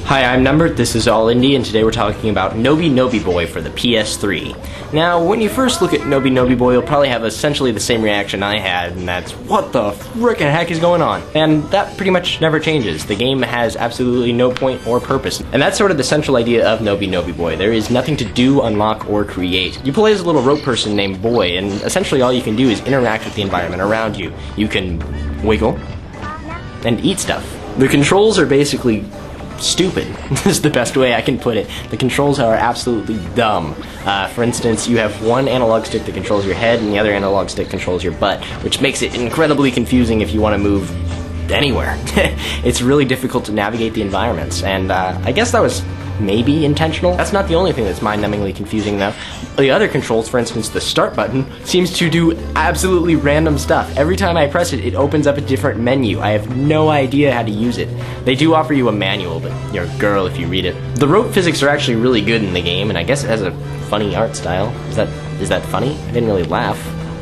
Hi, I'm Numbert, this is All Indie, and today we're talking about Noby Noby Boy for the PS3. Now, when you first look at Noby Noby Boy, you'll probably have essentially the same reaction I had, and that's, what the frickin' heck is going on? And that pretty much never changes. The game has absolutely no point or purpose. And that's sort of the central idea of Noby Noby Boy. There is nothing to do, unlock, or create. You play as a little rope person named Boy, and essentially all you can do is interact with the environment around you. You can wiggle and eat stuff. The controls are basically stupid. This is the best way I can put it. The controls are absolutely dumb. For instance, you have one analog stick that controls your head and the other analog stick controls your butt, which makes it incredibly confusing if you want to move anywhere. It's really difficult to navigate the environments, and I guess that was maybe intentional. That's not the only thing that's mind-numbingly confusing though. The other controls, for instance the start button, seems to do absolutely random stuff. Every time I press it, it opens up a different menu. I have no idea how to use it. They do offer you a manual, but you're a girl if you read it. The rope physics are actually really good in the game, and I guess it has a funny art style. Is that funny? I didn't really laugh.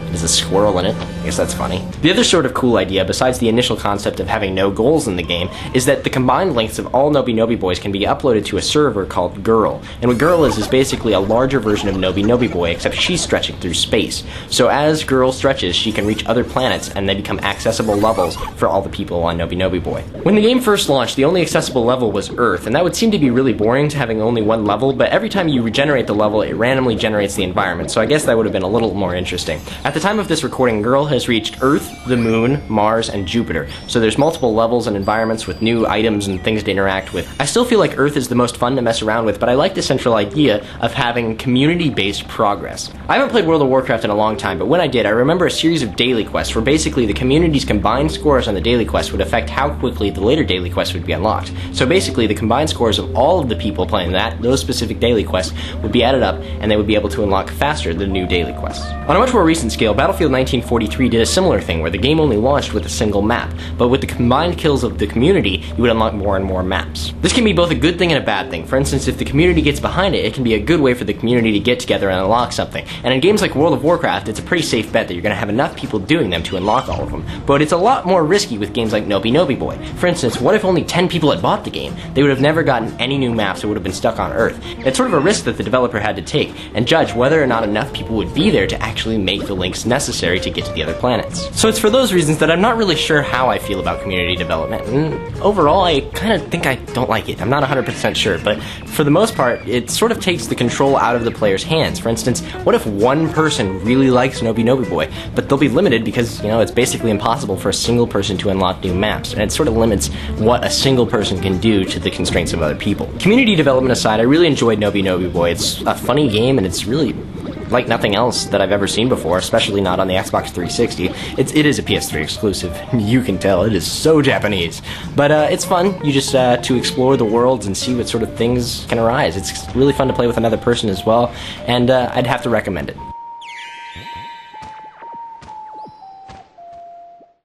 There's a squirrel in it. I guess that's funny. The other sort of cool idea, besides the initial concept of having no goals in the game, is that the combined lengths of all Noby Noby Boys can be uploaded to a server called Girl. And what Girl is basically a larger version of Noby Noby Boy, except she's stretching through space. So as Girl stretches, she can reach other planets, and they become accessible levels for all the people on Noby Noby Boy. When the game first launched, the only accessible level was Earth, and that would seem to be really boring to having only one level, but every time you regenerate the level, it randomly generates the environment, so I guess that would have been a little more interesting. At the time of this recording, Girl has reached Earth, the Moon, Mars, and Jupiter, so there's multiple levels and environments with new items and things to interact with. I still feel like Earth is the most fun to mess around with, but I like the central idea of having community-based progress. I haven't played World of Warcraft in a long time, but when I did, I remember a series of daily quests where basically the community's combined scores on the daily quest would affect how quickly the later daily quests would be unlocked. So basically, the combined scores of all of the people playing those specific daily quests would be added up, and they would be able to unlock faster the new daily quests. On a much more recent scale, Battlefield 1943 did a similar thing where the game only launched with a single map, but with the combined kills of the community, you would unlock more and more maps. This can be both a good thing and a bad thing. For instance, if the community gets behind it, it can be a good way for the community to get together and unlock something. And in games like World of Warcraft, it's a pretty safe bet that you're going to have enough people doing them to unlock all of them. But it's a lot more risky with games like Noby Noby Boy. For instance, what if only 10 people had bought the game? They would have never gotten any new maps, or would have been stuck on Earth. It's sort of a risk that the developer had to take, and judge whether or not enough people would be there to actually make the links necessary to get to the other planets. So it's for those reasons that I'm not really sure how I feel about community development, and overall I kind of think I don't like it. I'm not 100% sure, but for the most part, it sort of takes the control out of the player's hands. For instance, what if one person really likes Noby Noby Boy, but they'll be limited because, it's basically impossible for a single person to unlock new maps, and it sort of limits what a single person can do to the constraints of other people. Community development aside, I really enjoyed Noby Noby Boy. It's a funny game, and it's really like nothing else that I've ever seen before, especially not on the Xbox 360. It is a PS3 exclusive. You can tell, it is so Japanese. But it's fun, you just to explore the worlds and see what sort of things can arise. It's really fun to play with another person as well, and I'd have to recommend it.